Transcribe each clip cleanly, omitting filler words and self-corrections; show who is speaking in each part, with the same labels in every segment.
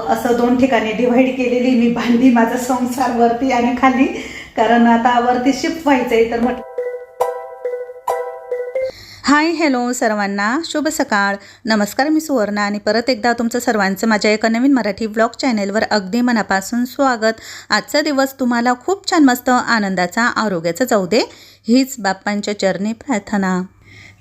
Speaker 1: असं दोन ठिकाणी डिव्हाइड केलेली मी भांडी, माझा संसार वरती आणि खाली, कारण आता वरती शिफ्ट व्हायचंय. तर मग हाय हॅलो सर्वांना, शुभ सकाळ, नमस्कार. मी सुवर्णा आणि परत एकदा तुमचं सर्वांचं माझ्या एका नवीन मराठी ब्लॉग चॅनेलवर अगदी मनापासून स्वागत. आजचा दिवस तुम्हाला खूप छान मस्त आनंदाचा, आरोग्याचा जाऊ दे, हीच बाप्पांच्या चरणी प्रार्थना.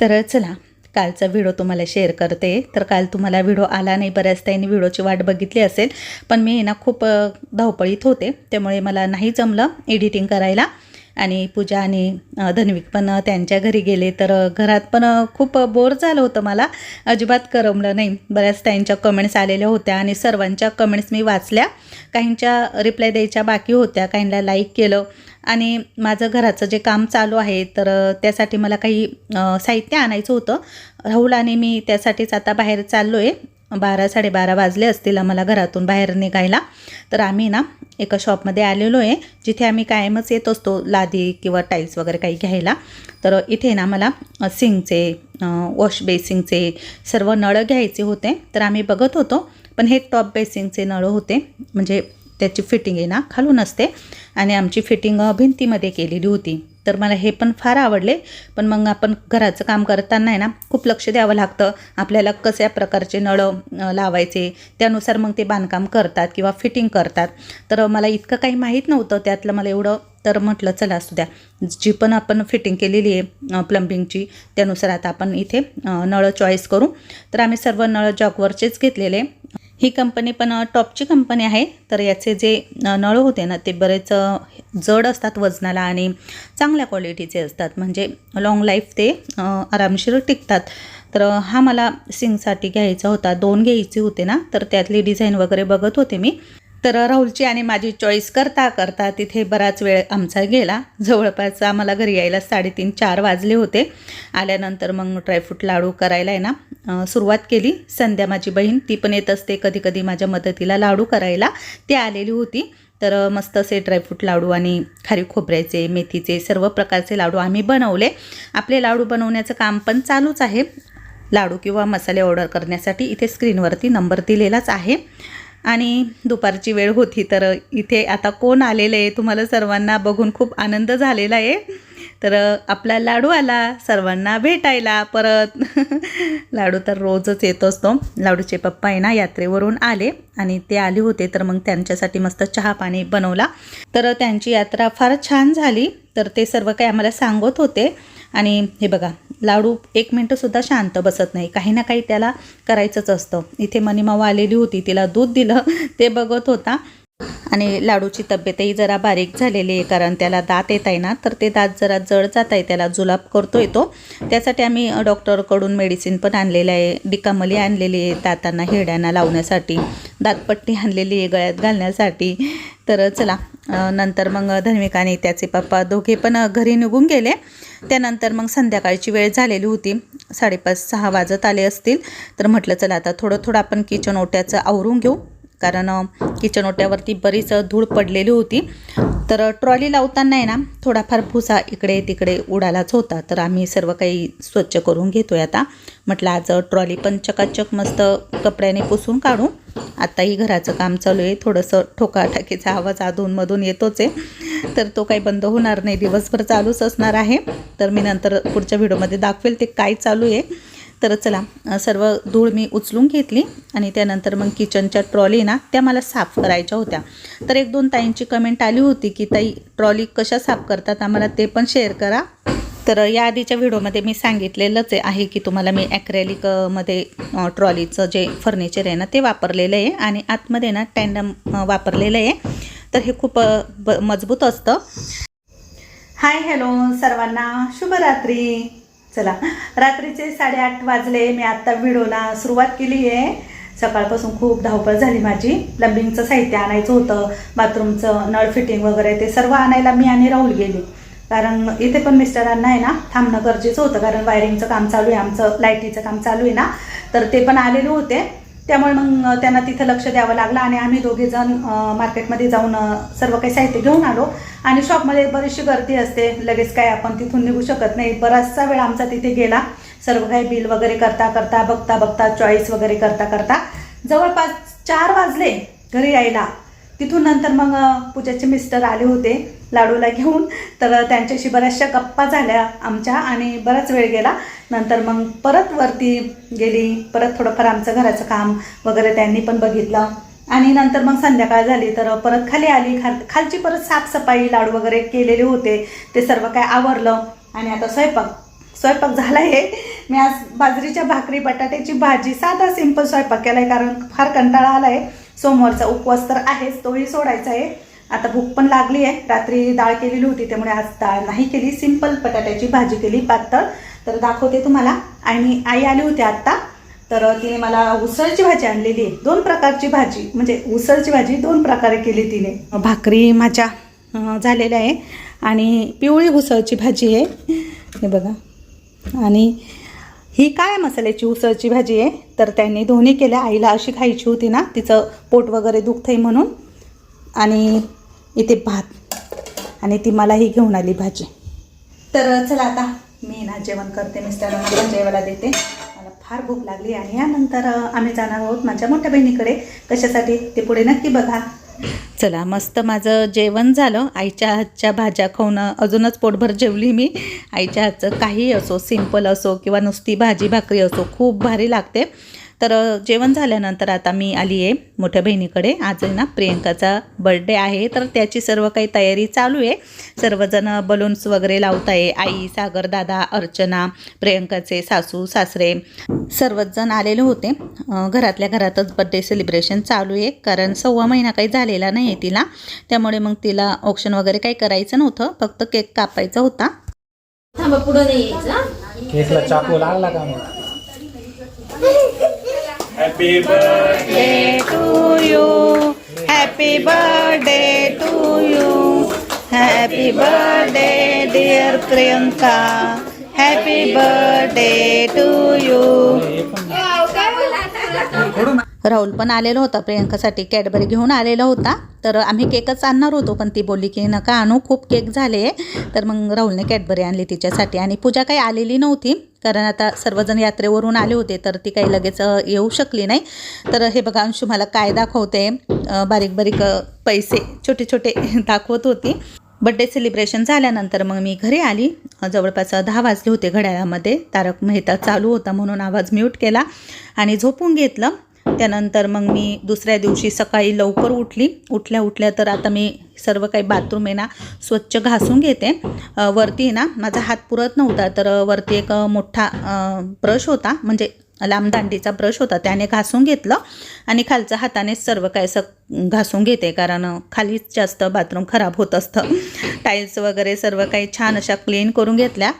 Speaker 1: तर चला, कालचा व्हिडिओ तुम्हाला शेअर करते. तर काल तुम्हाला व्हिडिओ आला नाही, बऱ्याच ताईंनी व्हिडिओची वाट बघितली असेल, पण मी ना खूप धावपळीत होते, त्यामुळे मला नाही जमलं एडिटिंग करायला. आणि पूजा आणि धन्विक पण त्यांच्या घरी गेले, तर घरात पण खूप बोर झालं होतं, मला अजिबात करमलं नाही. बऱ्याच ताईंच्या कमेंट्स आलेल्या होत्या आणि सर्वांच्या कमेंट्स मी वाचल्या. काहींच्या रिप्लाय द्यायच्या बाकी होत्या, काहींना लाईक केलं. आणि माझं घराचं जे काम चालू आहे, तर त्यासाठी मला काही साहित्य आणायचं होतं. राहुल आणि मी त्यासाठीच आता बाहेर चाललो आहे. 12-12:30 वाजले असतील आम्हाला घरातून बाहेर निघायला. तर आम्ही ना एका शॉपमध्ये आलेलो आहे, जिथे आम्ही कायमच येत असतो लादी किंवा टाईल्स वगैरे काही घ्यायला. तर इथे ना मला सिंकचे, वॉश बेसिंगचे सर्व नळं घ्यायचे होते. तर आम्ही बघत होतो, पण हे टॉप बेसिंगचे नळं होते, म्हणजे त्याची फिटिंग आहे ना खालून असते आणि आमची फिटिंग भिंतीमध्ये केलेली होती. तर मला हे पण फार आवडले. पण मग आपण घराचं काम करताना आहे ना खूप लक्ष द्यावं लागतं, आपल्याला कशा प्रकारचे नळं लावायचे, त्यानुसार मग ते बांधकाम करतात किंवा फिटिंग करतात. तर मला इतकं काही माहीत नव्हतं त्यातलं, मला एवढं. तर म्हटलं चला असू द्या, जी पण आपण फिटिंग केलेली आहे प्लंबिंगची, त्यानुसार आता आपण इथे नळं चॉईस करू. तर आम्ही सर्व नळं जॉकवरचेच घेतलेले. ही कंपनी पण टॉपची कंपनी आहे. तर याचे जे नळ होते ना, ते बरेच जड असतात वजनाला आणि चांगल्या क्वालिटीचे असतात, म्हणजे लॉंग लाईफ ते आरामशीर टिकतात. तर हा मला सिंकसाठी घ्यायचा होता, 2 घ्यायचे होते ना, तर त्यातली डिझाईन वगैरे बघत होते मी. तर राहुलची आणि माझी चॉईस करता करता तिथे बराच वेळ आमचा गेला. जवळपास आम्हाला घरी यायला 3:30-4 वाजले होते. आल्यानंतर मग ड्रायफ्रूट लाडू करायला आहे ना सुरुवात केली. संध्या माझी बहीण, ती पण येत असते कधी कधी माझ्या मदतीला लाडू करायला, ती आलेली होती. तर मस्त असे ड्रायफ्रूट लाडू आणि खारी खोबऱ्याचे, मेथीचे सर्व प्रकारचे लाडू आम्ही बनवले. आपले लाडू बनवण्याचं काम पण चालूच आहे. लाडू किंवा मसाले ऑर्डर करण्यासाठी इथे स्क्रीनवरती नंबर दिलेलाच आहे. आणि दुपारची वेळ होती, तर इथे आता कोण आलेलं आहे तुम्हाला सर्वांना बघून खूप आनंद झालेला आहे. तर आपला लाडू आला सर्वांना भेटायला परत. लाडू तर रोजच येत असतो. लाडूचे पप्पा आहे ना यात्रेवरून आले आणि ते आले होते, तर मग त्यांच्यासाठी मस्त चहा पाणी बनवला. तर त्यांची यात्रा फार छान झाली. तर ते सर्व काही आम्हाला सांगत होते. आणि हे बघा, लाडू 1 मिनटंसुद्धा शांत बसत नाही, काही ना काही त्याला करायचंच असतं. इथे मनीमावा आलेली होती, तिला दूध दिलं, ते बघत होता. आणि लाडूची तब्येतही जरा बारीक झालेली आहे, कारण त्याला दात येत आहे ना, तर ते दात जरा जड जात आहे, त्याला जुलाब करतोय तो. त्यासाठी आम्ही डॉक्टरकडून मेडिसिन पण आणलेलं आहे, डिकामली आणलेली आहे दातांना हिरड्यांना लावण्यासाठी, दातपट्टी आणलेली आहे गळ्यात घालण्यासाठी. तर चला, नंतर मग धन्विक आणि त्याचे पप्पा दोघे पण घरी निघून गेले. त्यानंतर मग संध्याकाळची वेळ झालेली होती, 5:30-6 वाजत आले असतील. तर म्हटलं चला आता थोडं आपण किचन ओट्याचं आवरून घेऊ, कारण किचन ओट्यावरती बरीच धूळ पडलेली होती. तर ट्रॉली लावताना आहे ना थोडाफार भुसा इकडे तिकडे उडालाच होता. तर आम्ही सर्व काही स्वच्छ करून घेतोय आता. म्हटलं आज ट्रॉली पण चकाचक मस्त कपड्याने पुसून काढू. आत्ताही घराचं काम चालू आहे, थोडंसं ठोकाठाकीचा आवाज अधूनमधून येतोच आहे, तर तो काही बंद होणार नाही, दिवसभर चालूच असणार आहे. तर मी नंतर पुढच्या व्हिडिओमध्ये दाखवेल ते काय चालू आहे. तर चला, सर्व धूळ मी उचलून घेतली आणि त्यानंतर मग किचनच्या ट्रॉली ना त्या मला साफ करायच्या होत्या. तर 1-2 ताईंची कमेंट आली होती की ताई ट्रॉली कशा साफ करतात, आम्हाला ते पण शेअर करा. तर या आधीच्या व्हिडिओमध्ये मी सांगितलेलंच आहे की तुम्हाला मी ॲक्रेलिकमध्ये ट्रॉलीचं जे फर्निचर आहे ना ते वापरलेलं आहे आणि आतमध्ये ना टँडम वापरलेलं आहे. तर हे खूप मजबूत असतं. हाय हॅलो सर्वांना, शुभरात्री. चला, रात्रीचे 8:30 वाजले. मी आत्ता व्हिडिओला सुरुवात केली आहे. सकाळपासून खूप धावपळ झाली माझी. प्लंबिंगचं साहित्य आणायचं होतं, बाथरूमचं नळ फिटिंग वगैरे ते सर्व आणायला मी आणि राहुल गेले, कारण इथे पण मिस्टरांना आहे ना थांबणं गरजेचं होतं, कारण वायरिंगचं काम चालू आहे, आमचं लाईटीचं काम चालू आहे ना, तर ते पण आलेले होते. त्यामुळे मग त्यांना तिथं लक्ष द्यावं लागलं आणि आम्ही दोघेजण मार्केटमध्ये जाऊन सर्व काही साहित्य घेऊन आलो. आणि शॉपमध्ये बरीचशी गर्दी असते, लगेच काय आपण तिथून निघू शकत नाही. बराचसा वेळ आमचा तिथे गेला, सर्व काही बिल वगैरे करता करता, बघता बघता, चॉईस वगैरे करता करता जवळपास 4 वाजले घरी यायला. तिथून नंतर मग पूजाचे मिस्टर आले होते लाडूला घेऊन, तर त्यांच्याशी बऱ्याचशा गप्पा झाल्या आमच्या आणि बराच वेळ गेला. नंतर मग परत वरती गेली, परत थोडंफार आमचं घराचं काम वगैरे त्यांनी पण बघितलं आणि नंतर मग संध्याकाळ झाली तर परत खाली आली. खालची परत साफसफाई, लाडू वगैरे केलेले होते ते सर्व काय आवरलं आणि आता स्वयंपाक झाला आहे. मी आज बाजरीच्या भाकरी, बटाट्याची भाजी, साधा सिंपल स्वयंपाक केला आहे कारण फार कंटाळा आला आहे. सोमवारचा उपवास तर आहेच, तोही सोडायचा आहे. आता भूक पण लागली आहे. रात्री डाळ केलेली होती त्यामुळे आज डाळ नाही केली, सिंपल बटाट्याची भाजी केली पातळ. तर दाखवते तुम्हाला. आणि आई आली होती आत्ता, तर तिने मला उसळची भाजी आणलेली आहे. 2 प्रकारची भाजी, म्हणजे उसळची भाजी 2 प्रकारे केली तिने. भाकरी माझ्या झालेल्या आहे आणि पिवळी उसळची भाजी आहे हे बघा. आणि ही काळ्या मसाल्याची उसळची भाजी आहे. तर त्यांनी दोन्ही केल्या. आईला अशी खायची होती ना, तिचं पोट वगैरे दुखतंय म्हणून. आणि इथे भात आणि ती मला ही घेऊन आली भाजी. तर चला आता मी ना जेवण करते, मिस्टरांना पण जेवायला देते. मला फार भूक लागली आणि यानंतर आम्ही जाणार आहोत माझ्या मोठ्या बहिणीकडे. कशासाठी ते पुढे नक्की बघा. चला, मस्त माझं जेवण झालं. आईच्या हातच्या भाज्या खाऊन अजूनच पोटभर जेवली मी. आईच्या हातचं काही असो, सिंपल असो किंवा नुसती भाजी भाकरी असो, खूप भारी लागते. तर जेवण झाल्यानंतर आता मी आली आहे मोठ्या बहिणीकडे. आज ना प्रियंकाचा बर्थडे आहे, तर त्याची सर्व काही तयारी चालू आहे. सर्वजण बलून्स वगैरे लावत आहे. आई, सागर दादा, अर्चना, प्रियंकाचे सासू सासरे सर्वच जण आलेले होते. घरातल्या घरातच बर्थडे सेलिब्रेशन चालू आहे कारण 1.25 महिना काही झालेला नाही आहे तिला. त्यामुळे मग तिला ऑप्शन वगैरे काही करायचं नव्हतं, फक्त केक कापायचा होता.
Speaker 2: पुढे नाही यायचं.
Speaker 3: केकला चाकू लागला का मग?
Speaker 1: Happy birthday to you, happy birthday to you, happy birthday dear Priyanka, happy birthday to you. Rahul पण आलेला होता प्रियंकासाठी, कॅडबरी घेऊन आलेला होता. तर आम्ही केकच आणणार होतो पण ती बोलली की नका आणू, खूप केक झाले. तर मग राहुलने कॅडबरी आणली तिच्यासाठी. आणि पूजा काही आलेली नव्हती कारण आता सर्वजण यात्रेवरून आले होते, तर ती काही लगेच येऊ शकली नाही. तर हे बघा अंशू मला काय दाखवते, बारीक बारीक पैसे छोटे छोटे दाखवत होती. बड्डे सेलिब्रेशन झाल्यानंतर मग मी घरी आली. जवळपास 10 वाजले होते घड्याळामध्ये. तारक मेहता चालू होता म्हणून आवाज म्यूट केला आणि झोपून घेतलं. त्यानंतर मग मी दुसऱ्या दिवशी सकाळी लवकर उठल्या तर आता मी सर्व काही बाथरूम आहे ना स्वच्छ घासून घेते. वरती ना माझा हात पुरत नव्हता, तर वरती एक मोठा ब्रश होता, म्हणजे लांब दांडीचा ब्रश होता, त्याने घासून घेतलं. आणि खालच्या हातानेच सर्व काय असं घासून घेते कारण खालीच जास्त बाथरूम खराब होत असतं. टाईल्स वगैरे सर्व काही छान अशा क्लीन करून घेतल्या.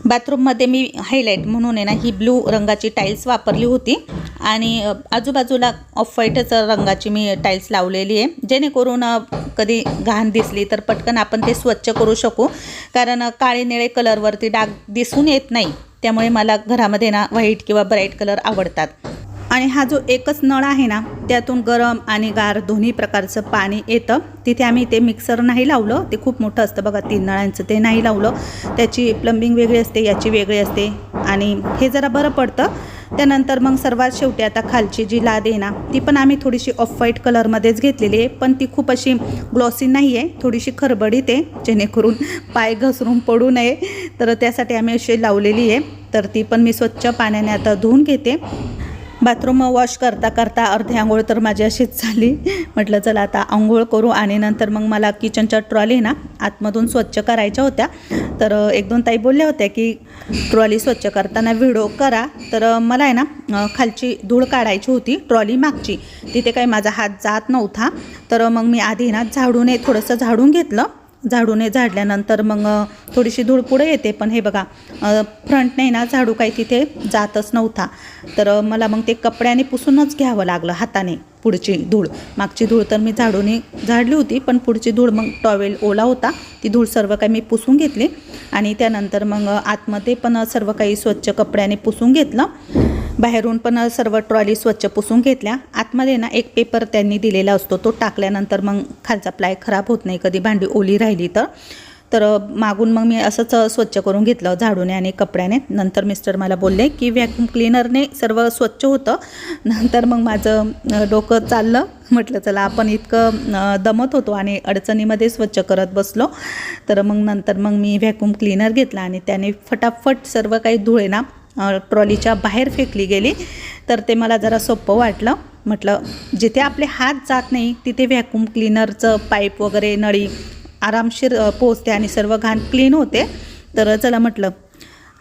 Speaker 1: बाथरूममध्ये मी हायलाईट म्हणून आहे ना ही ब्लू रंगाची टाईल्स वापरली होती आणि आजूबाजूला ऑफ व्हाईटच रंगाची मी टाईल्स लावलेली आहे, जेणेकरून कधी घाण दिसली तर पटकन आपण ते स्वच्छ करू शकू. कारण काळे निळे कलरवरती डाग दिसून येत नाही, त्यामुळे मला घरामध्ये ना व्हाईट किंवा ब्राईट कलर आवडतात. आणि हा जो एकच नळ आहे ना त्यातून गरम आणि गार दोन्ही प्रकारचं पाणी येतं. तिथे आम्ही ते मिक्सर नाही लावलं, ते खूप मोठं असतं बघा 3 नळांचं, ते नाही लावलं. त्याची प्लंबिंग वेगळी असते, याची वेगळी असते आणि हे जरा बरं पडतं. त्यानंतर मग सर्वात शेवटी आता खालची जी लाद आहे ना ती पण आम्ही थोडीशी ऑफ व्हाईट कलरमध्येच घेतलेली आहे, पण ती खूप अशी ग्लॉसी नाही आहे, थोडीशी खरबडीत आहे, जेणेकरून पाय घसरून पडू नये. तर त्यासाठी आम्ही अशी लावलेली आहे. तर ती पण मी स्वच्छ पाण्याने आता धुवून घेते. बाथरूम वॉश करता करता अर्धी आंघोळ तर माझी अशीच झाली. म्हटलं चला आता आंघोळ करू आणि नंतर मग मला किचनच्या ट्रॉली ना आतमधून स्वच्छ करायच्या होत्या. तर 1-2 ताई बोलल्या होत्या की ट्रॉली स्वच्छ करताना व्हिडिओ करा. तर मला आहे ना खालची धूळ काढायची होती ट्रॉली मागची, तिथे काही माझा हात जात नव्हता. तर मग मी आधी ना झाडूने थोडंसं झाडून घेतलं. झाडूने झाडल्यानंतर मग थोडीशी धूळ पुढे येते, पण हे बघा फ्रंटने ना झाडू काही तिथे जातच नव्हता. तर मला मग ते कपड्याने पुसूनच घ्यावं लागलं हाताने पुढची धूळ. मागची धूळ तर मी झाडूने झाडली होती, पण पुढची धूळ मग टॉवेल ओला होता, ती धूळ सर्व काही मी पुसून घेतली. आणि त्यानंतर मग आतमध्ये पण सर्व काही स्वच्छ कपड्याने पुसून घेतलं. बाहेरून पण सर्व ट्रॉली स्वच्छ पुसून घेतल्या. आतमध्ये ना एक पेपर त्यांनी दिलेला असतो, तो टाकल्यानंतर मग खालचा प्लाय खराब होत नाही कधी भांडी ओली राहिली तर. तर मागून मग मी असंच स्वच्छ करून घेतलं झाडूने आणि कपड्याने. नंतर मिस्टर मला बोलले की व्हॅक्यूम क्लीनरने सर्व स्वच्छ होतं. नंतर मग माझं डोकं चाललं. म्हटलं चला आपण इतकं दमत होतो आणि अडचणीमध्ये स्वच्छ करत बसलो. तर मग नंतर मग मी व्हॅक्यूम क्लीनर घेतला आणि त्याने फटाफट सर्व काही धुळे ना ट्रॉलीच्या बाहेर फेकली गेली. तर ते मला जरा सोपं वाटलं. म्हटलं जिथे आपले हात जात नाही तिथे व्हॅक्यूम क्लीनरचं पाईप वगैरे नळी आरामशीर पोचते आणि सर्व घाण क्लीन होते. तर चला म्हटलं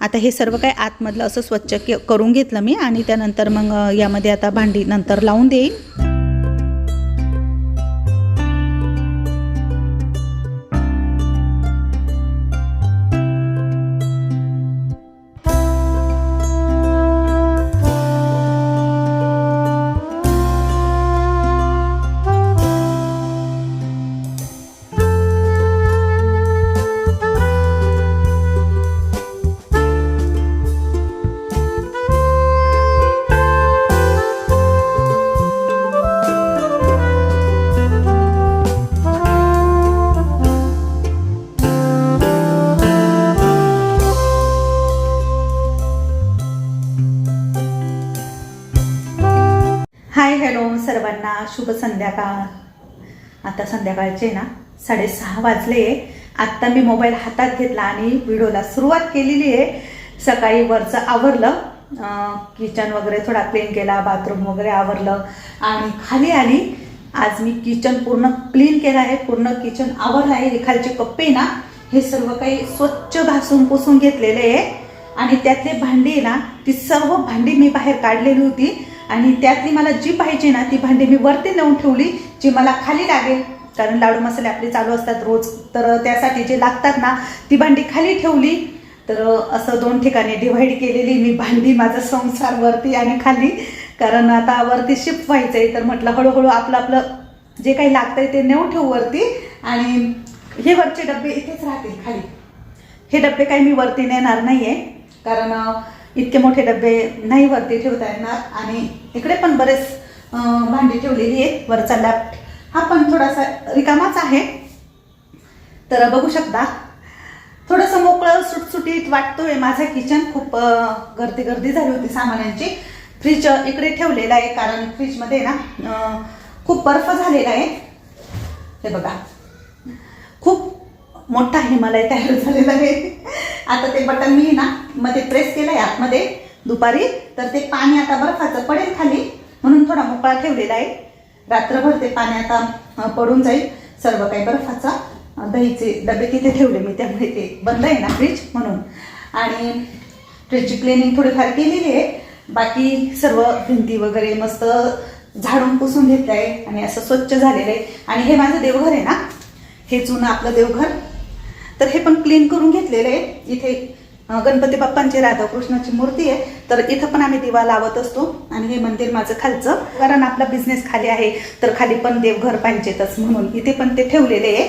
Speaker 1: आता हे सर्व काही आतमधलं असं स्वच्छ करून घेतलं मी आणि त्यानंतर मग यामध्ये आता भांडी नंतर लावून देईन. हाय हॅलो सर्वांना शुभ संध्याकाळ. आता संध्याकाळचे ना 6:30 वाजले. आत्ता मी मोबाईल हातात घेतला आणि व्हिडिओला सुरुवात केलेली आहे. सकाळी वरचं आवरलं, किचन वगैरे थोडा क्लीन केला, बाथरूम वगैरे आवरलं आणि खाली आली. आज मी किचन पूर्ण क्लीन केलं आहे, पूर्ण किचन आवरलं आहे. हे खालचे कप्पे ना हे सर्व काही स्वच्छ घासून पुसून घेतलेले आहे आणि त्यातले भांडी ना ती सर्व भांडी मी बाहेर काढलेली होती आणि त्यातली मला जी पाहिजे ना ती भांडी मी वरती नेऊन ठेवली, जी मला खाली लागेल. कारण लाडू मसाले आपले चालू असतात रोज, तर त्यासाठी जे लागतात ना ती भांडी खाली ठेवली. तर असं 2 ठिकाणी डिव्हाइड केलेली मी भांडी, माझा संसार वरती आणि खाली. कारण आता वरती शिफ्ट व्हायचं आहे तर म्हटलं हळूहळू आपलं जे काही लागतंय ते नेऊन ठेवू वरती आणि हे वरचे डबे इथेच राहतील खाली. हे डबे काही मी वरती नेणार नाही आहे कारण इतके मोठे डबे नाही वरती ठेवता येणार. आणि इकडे पण बरेच भांडी ठेवलेली आहे. वरचा लॅफ्ट हा पण थोडासा रिकामाच आहे. तर बघू शकता थोडंसं मोकळं सुटसुटीत वाटतोय माझं किचन. खूप गर्दी झाली होती सामानांची. फ्रीज इकडे ठेवलेला आहे कारण फ्रीजमध्ये ना खूप बर्फ झालेला आहे. हे बघा खूप मोठा हिमालय तयार झालेला आहे. आता ते बटन मी ना मध्ये प्रेस केलं आहे आतमध्ये दुपारी, तर ते पाणी आता बर्फाचं पडेल खाली म्हणून थोडा मोकळा ठेवलेला आहे. रात्रभर ते पाणी आता पडून जाईल सर्व काही बर्फाचा. दहीचे डबे तिथे ठेवले मी त्यामुळे ते बंद आहे ना फ्रीज म्हणून. आणि फ्रीजची क्लिनिंग थोडीफार केलेली आहे. बाकी सर्व भिंती वगैरे मस्त झाडून पुसून घेतलं आहे आणि असं स्वच्छ झालेलं आहे. आणि हे माझं देवघर आहे ना, हे जुनं आपलं देवघर, तर हे पण क्लीन करून घेतलेलं आहे. इथे गणपती बाप्पांची राधाकृष्णाची मूर्ती आहे, तर इथं पण आम्ही दिवा लावत असतो. आणि हे मंदिर माझं खालचं, कारण आपला बिझनेस खाली आहे तर खाली पण देवघर पाहिजेतच म्हणून इथे पण ते ठेवलेले आहे.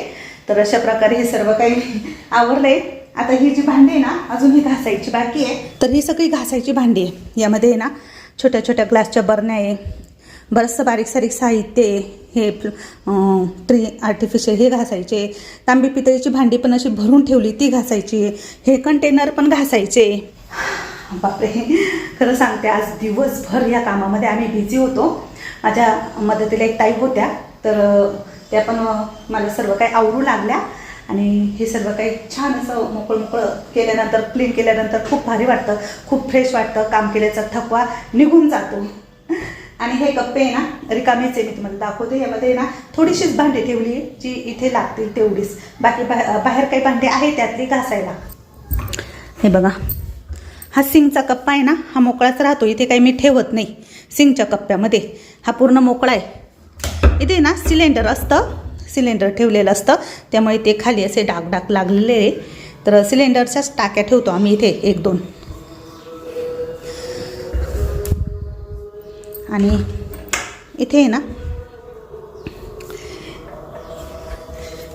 Speaker 1: तर अशा प्रकारे हे सर्व काही आवरलंय. आता ही जी भांडी आहे ना अजून ही घासायची बाकी आहे. तर ही सगळी घासायची भांडी आहे. यामध्ये ना छोट्या छोट्या ग्लासच्या बरण्या आहे, बरंचसं बारीक सारीक साहित्य आहे. हे ट्री आर्टिफिशियल हे घासायचे. तांबी पितळीची भांडी पण अशी भरून ठेवली ती घासायची. हे कंटेनर पण घासायचे. बापरे, खरं सांगते आज दिवसभर या कामामध्ये आम्ही बिझी होतो. माझ्या मदतीला एक ताई होत्या, तर त्या पण मला सर्व काही आवरू लागल्या. आणि हे सर्व काही छान असं मोकळं केल्यानंतर, क्लीन केल्यानंतर खूप भारी वाटतं, खूप फ्रेश वाटतं. काम केल्याचा थकवा निघून जातो. आणि हे कप्पे आहे ना रिकामेच आहे, मी तुम्हाला दाखवते. यामध्ये ना थोडीशीच भांडी ठेवली आहे जी इथे लागतील तेवढीच. बाकी बाहेर काही भांडी आहे त्यातली घासायला. हे बघा, हा सिंकचा कप्पा आहे ना, हा मोकळाच राहतो. इथे काही मी ठेवत नाही सिंकच्या कप्प्यामध्ये. हा पूर्ण मोकळा आहे. इथे ना सिलेंडर असतं, सिलेंडर ठेवलेलं असतं, त्यामुळे ते खाली असे डाग लागलेले आहे. तर सिलेंडरच्याच टाक्या ठेवतो आम्ही इथे 1-2. आणि इथे आहे ना,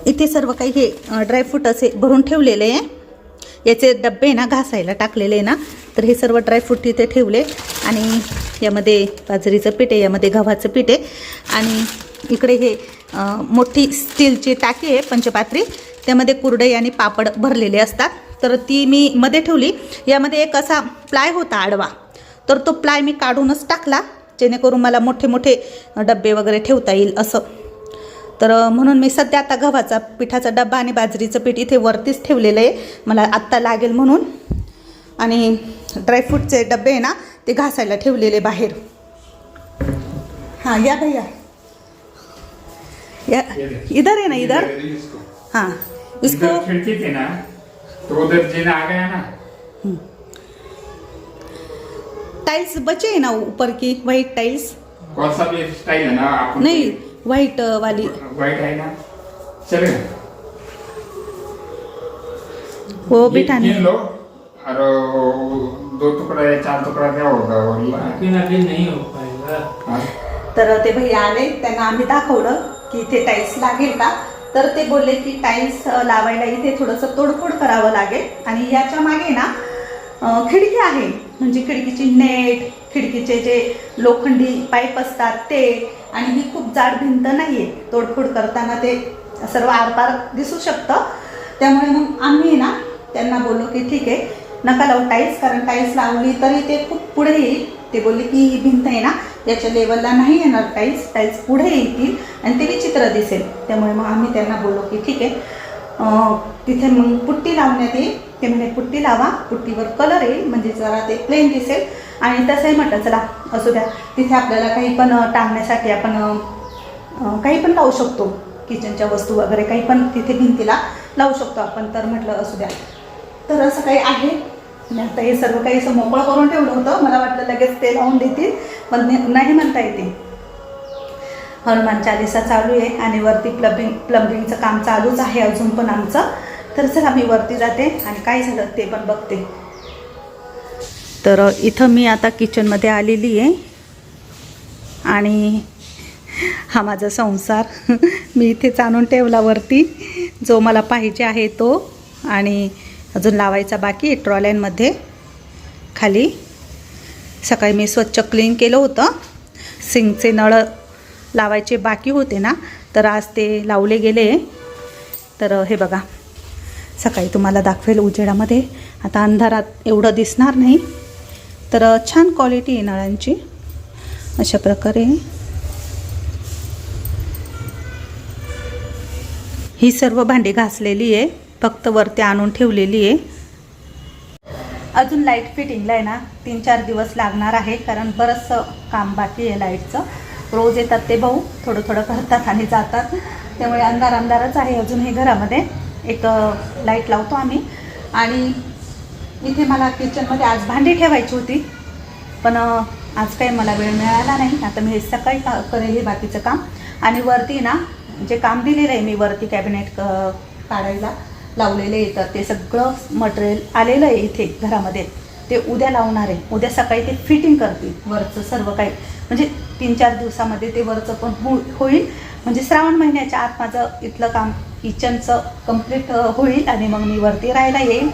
Speaker 1: इथे सर्व काही हे ड्रायफ्रूट असे भरून ठेवलेले आहे. याचे डब्बे ना घासायला टाकलेले आहे ना, तर हे सर्व ड्रायफ्रूट इथे ठेवले. आणि यामध्ये बाजरीचं पीठ आहे, यामध्ये गव्हाचं पीठ आहे. आणि इकडे हे मोठी स्टीलची टाकी आहे पंचपात्री, त्यामध्ये कुरडई आणि पापड भरलेले असतात. तर ती मी मध्ये ठेवली. यामध्ये एक असा प्लाय होता आडवा, तर तो प्लाय मी काढूनच टाकला जेणेकरून मला मोठे मोठे डबे वगैरे ठेवता येईल असं. तर म्हणून मी सध्या आता गव्हाचा पिठाचा डबा आणि बाजरीचं पीठ इथे वरतीच ठेवलेलं आहे, मला आत्ता लागेल म्हणून. आणि ड्रायफ्रूटचे डबे आहे ना ते घासायला ठेवलेले बाहेर. हाँ या भैया, या इधर है ना, इधर. हाँ इसको
Speaker 3: इधर खिड़की थी ना, तो उधर जीना आ गया ना.
Speaker 1: टाइल्स बचे है ना ऊपर की, वाइट टाइल्स.
Speaker 3: कौन सा भी स्टाइल है ना आप.
Speaker 1: नहीं वाइट वाली.
Speaker 3: व्हाइट है ना, चलेगा.
Speaker 1: वो बिठाने.
Speaker 3: गिन लो और 2 टुकड़ा या 4 टुकड़ा क्या होगा
Speaker 4: अभी नहीं हो पाएगा.
Speaker 3: हाँ.
Speaker 1: तर ते भैया आले, त्यांना आम्ही दाखवलं की इथे टाईल्स लागेल का. तर ते बोलले की टाईल्स लावायला इथे थोडंसं तोडफोड करावं लागेल. आणि याच्या मागे ना खिडकी आहे, म्हणजे खिडकीची नेट, खिडकीचे जे लोखंडी पाईप असतात ते, आणि ही खूप जाड भिंत नाही आहे, तोडफोड करताना ते सर्व आरपार दिसू शकतं. त्यामुळे मग आम्ही ना त्यांना बोललो की ठीक आहे नका लावू टाईल्स, कारण टाईल्स लावली तरी ते खूप पुढे येईल. ते बोलले की ही भिंत आहे ना याच्या लेवलला नाही येणार टाईल्स पुढे येतील आणि ते विचित्र दिसेल. त्यामुळे मग आम्ही त्यांना बोललो की ठीक आहे तिथे मग पुट्टी लावण्यात येईल. ते म्हणे पुट्टी लावा, पुट्टीवर कलर येईल म्हणजे जरा ते प्लेन दिसेल. आणि तसंही म्हटलं चला असू द्या, तिथे आपल्याला काही पण टांगण्यासाठी आपण काही पण लावू शकतो, किचनच्या वस्तू वगैरे काही पण तिथे भिंतीला लावू शकतो आपण. तर म्हटलं असू द्या. तर असं काही आहे. मी आता हे सर्व काही असं मोकळं करून ठेवलं होतं, मला वाटलं लगेच ते लावून देतील, पण नाही म्हणता येते. हनुमान चालीसा चालू आहे आणि वरती प्लंबिंगचं काम चालूच आहे अजून पण आमचं. तर चला मी वरती जाते आणि काय झालं ते पण बघते. तर इथं मी आता किचनमध्ये आलेली आहे आणि हा माझा संसार मी इथेच आणून ठेवला वरती, जो मला पाहिजे आहे तो. आणि अजून लावायचा बाकी आहे ट्रॉल्यांमध्ये खाली. सकाळी मी स्वच्छ क्लीन केलं होतं. सिंकचे नळ लावायचे बाकी होते ना, तर आज ते लावले गेले. तर हे बघा सकाळी तुम्हाला दाखवेल उजेडामध्ये, आता अंधारात एवढं दिसणार नाही. तर छान क्वालिटी आहे नळांची. अशा प्रकारे ही सर्व भांडी घासलेली आहे, फक्त वरती आणून ठेवलेली आहे. अजून लाईट फिटिंगला आहे ना 3-4 दिवस लागणार आहे, कारण बरंचसं काम बाकी आहे लाईटचं. रोज येतात ते भाऊ, थोडं थोडं करतात आणि जातात, त्यामुळे अंधारच आहे अजून हे घरामध्ये. एक लाईट लावतो आम्ही. आणि इथे मला किचनमध्ये आज भांडी ठेवायची होती, पण आज काही मला वेळ मिळाला नाही. आता मी हे सकाळी करेल हे बाकीचं काम. आणि वरती ना जे काम दिलेलं आहे मी, वरती कॅबिनेट काढायला लावलेले आहे, तर ते सगळं मटेरियल आलेलं आहे इथे घरामध्ये, ते उद्या लावणार आहे. उद्या सकाळी ते फिटिंग करतील वरचं सर्व काही, म्हणजे 3-4 दिवसामध्ये ते वरचं पण होईल. म्हणजे श्रावण महिन्याच्या आत माझं इथलं काम किचनचं कंप्लीट होईल आणि मग मी वरती राहायला येईल.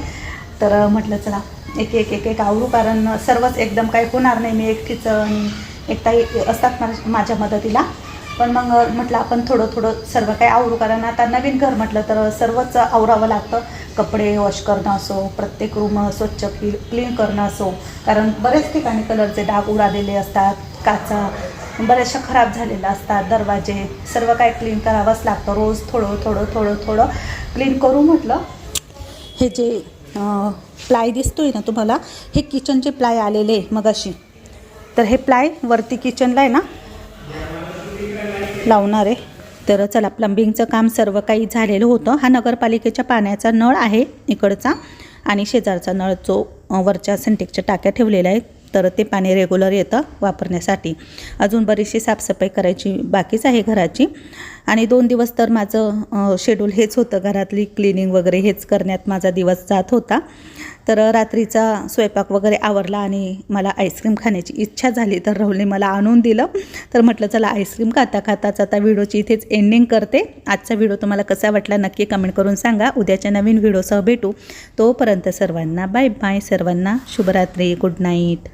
Speaker 1: तर म्हटलं चला एक आवरू, कारण सर्वच एकदम काही होणार नाही. मी एकटीच आणि एकटाही असतात माझ्या मदतीला, पण मग म्हटलं आपण थोडं सर्व काही आवरू, कारण आता नवीन घर म्हटलं तर सर्वच आवरावं लागतं. कपडे वॉश करणं असो, प्रत्येक रूम स्वच्छ क्लीन करणं असो, कारण बरेच ठिकाणी कलरचे डाग उडालेले असतात, काचा बऱ्याचशा खराब झालेल्या असतात, दरवाजे सर्व काही क्लीन करावंच लागतं. रोज थोडं क्लीन करू म्हटलं. हे जे प्लाय दिसतोय ना तुम्हाला, हे किचनचे प्लाय आलेले मगाशी. तर हे प्लाय वरती किचनला आहे ना लावणार आहे. तर चला प्लंबिंगचं काम सर्व काही झालेलं होतं. हा नगरपालिकेच्या पाण्याचा नळ आहे इकडचा, आणि शेजारचा नळ जो वरच्या सिंटेक्सच्या टाक्या ठेवलेल्या आहेत, तर ते पाणी रेग्युलर येतं वापरण्यासाठी. अजून बरीचशी साफसफाई करायची बाकीच आहे घराची. आणि 2 दिवस तर माझं शेड्यूल हेच होतं, घरातली क्लिनिंग वगैरे हेच करण्यात माझा दिवस जात होता. तर रात्रीचा स्वयंपाक वगैरे आवरला आणि मला आईस्क्रीम खाण्याची इच्छा झाली, तर राहुलने मला आणून दिलं. तर म्हटलं चला आईस्क्रीम खाताच आता व्हिडिओची इथेच एंडिंग करते. आजचा व्हिडिओ तुम्हाला कसा वाटला नक्की कमेंट करून सांगा. उद्याच्या नवीन व्हिडिओसह भेटू. तोपर्यंत सर्वांना बाय बाय. सर्वांना शुभरात्री, गुड नाईट.